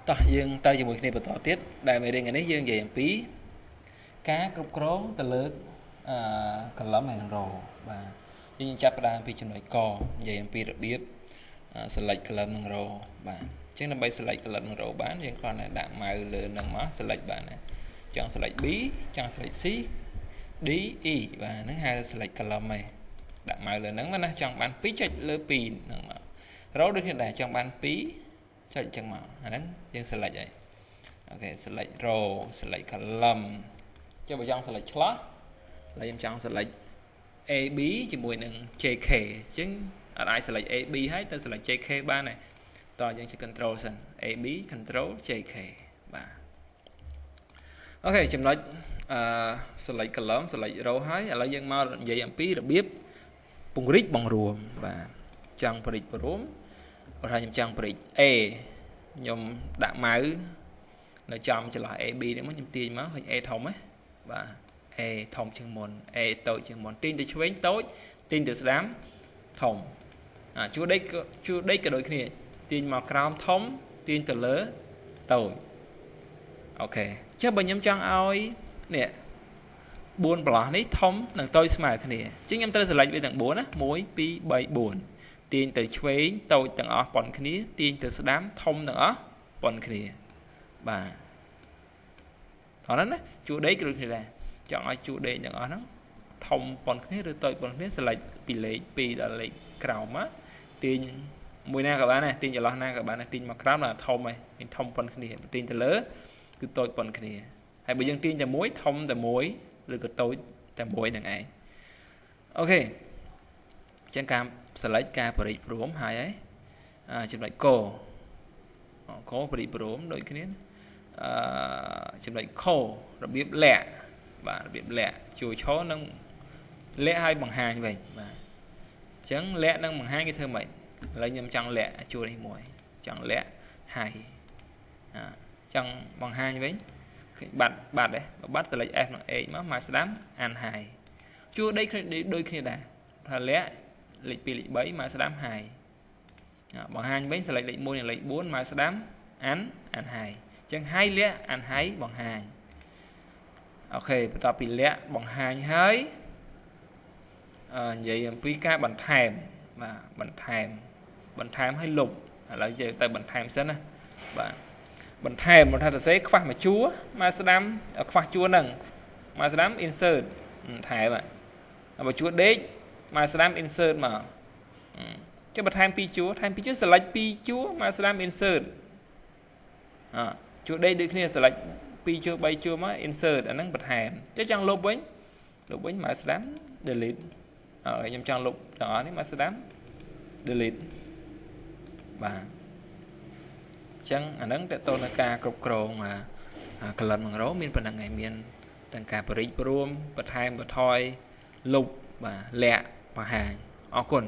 តោះយើងទៅជាមួយគ្នាបន្តទៀតដែលមេរៀននេះយើងនិយាយអំពីការគ្រប់គ្រងទៅលើកលឹមហើយនឹងរបាទយើងចាប់ផ្ដើមពីចំណុចកនិយាយអំពីរបៀបselect កលឹមនឹងរបាទអញ្ចឹងដើម្បី select កលឹមនឹងរបានយើងគ្រាន់តែដាក់ម៉ៅលើនឹងមក select បានណាចង់ select B ចង់ select C D E បាទហ្នឹងហៅ select កលឹមឯងដាក់ម៉ៅលើហ្នឹងណាចង់បាន2ចុចលើ2ហ្នឹងមករដូចគ្នាដែរចង់បាន2ចុចអញ្ចឹងមកអាហ្នឹងយើង select ហើយអូខេ select row select column ចុះបើចង់ select ឆ្លោះហើយខ្ញុំចង់ select AB ជាមួយនឹង JK អញ្ចឹងអត់អាច select AB ហើយទៅ select JK បានទេតោះយើងជា control សិន AB control JK បាទអូខេចំណុចselect column select row ហើយឥឡូវយើងមកនិយាយអំពីរបៀបពង្រីកបង្រួមបាទចង់ពង្រីកបង្រួមបើថាខ្ញុំចង់ពង្រីក A ខ្ញុំដាក់ម៉ៅនៅចំចន្លោះ AB នេះមកខ្ញុំទាញមកឃើញ A ធំហ៎បាទ A ធំជាងមុន A តូចជាងមុនទាញទៅឆ្វេងតូចទាញទៅស្ដាំធំជួរដេកក៏ដូចគ្នាទាញមកក្រោមធំទាញទៅលើតូចអូខេចុះបើខ្ញុំចង់ឲ្យនេះ4ប្រឡោះនេះធំនិងតូចស្មើគ្នាអញ្ចឹងខ្ញុំត្រូវ select វាទាំង4ណា1 2 3 4ទាញទៅឆ្វេងតូចទាំងអស់ប៉ុនគ្នាទាញទៅស្ដាំធំទាំងអស់ប៉ុនគ្នាបាទអត់ណាជួរដេកក៏ដូចគ្នាដែរចង់ឲ្យជួរដេកទាំងអស់ហ្នឹងធំប៉ុនគ្នាឬតូចប៉ុនគ្នា select ពីលេខ2ដល់លេខក្រោមមកទាញមួយណាក៏បានដែរទាញចន្លោះណាក៏បានដែរទាញមកក្រោមដល់ធំហើយមានធំប៉ុនគ្នាទាញទៅលើគឺតូចប៉ុនគ្នាហើយបើយើងទាញតែមួយធំតែមួយឬក៏តូចតែមួយនឹងឯងអូខេអញ្ចឹងការ select ការបរិច្ព្រមហើយចំណុចកបរិច្ព្រមដូចគ្នាចំណុចខរបៀបលាក់បាទរបៀបលាក់ជួយឈរនឹងលាក់ឲ្យបង្ហាញវិញបាទអញ្ចឹងលាក់នឹងបង្ហាញគេធ្វើម៉េចឥឡូវខ្ញុំចង់លាក់ជួរនេះមួយចង់លាក់ហើយចង់បង្ហាញវិញបាត់ទេបាត់ទៅលេខ F និង H មកស្ដាំអានហើយជួរដូចគ្នាដែរថាលាក់លេខ2លេខ3មកស្ដាំហើយបង្ហាញវិញ select លេខ1និងលេខ4មកស្ដាំអានហើយអញ្ចឹងហើយលាក់អានហើយបង្ហាញអូខេបន្ទាប់ពីលាក់បង្ហាញហើយនិយាយអំពីការបន្ថែមបាទបន្ថែមឲ្យលុបឥឡូវយើងទៅបន្ថែមសិនណាបាទបន្ថែមមកថាសរសេរខ្វះមួយជួរមកស្ដាំខ្វះជួរហ្នឹងមកស្ដាំ insert ថែមបើជួរដេកមកស្ដាំ insert មកចុះបន្ថែម2ជួរselect 2ជួរមកស្ដាំ insert ជួរដេកដូចគ្នា select 2ជួរ3ជួរមក insert អាហ្នឹងបន្ថែមចុះចង់លុបវិញមកស្ដាំ delete ខ្ញុំចង់លុបទាំងអស់នេះមកស្ដាំ delete បាទអញ្ចឹងអាហ្នឹងតើតើនៅការគ្រប់គ្រងកលិននឹងរោមានប៉ុណ្ណឹងឯងមានទាំងការបរិច្ព្រមបន្ថែមបន្ថយលុបបាទលាក់បង្ហាញអរគុណ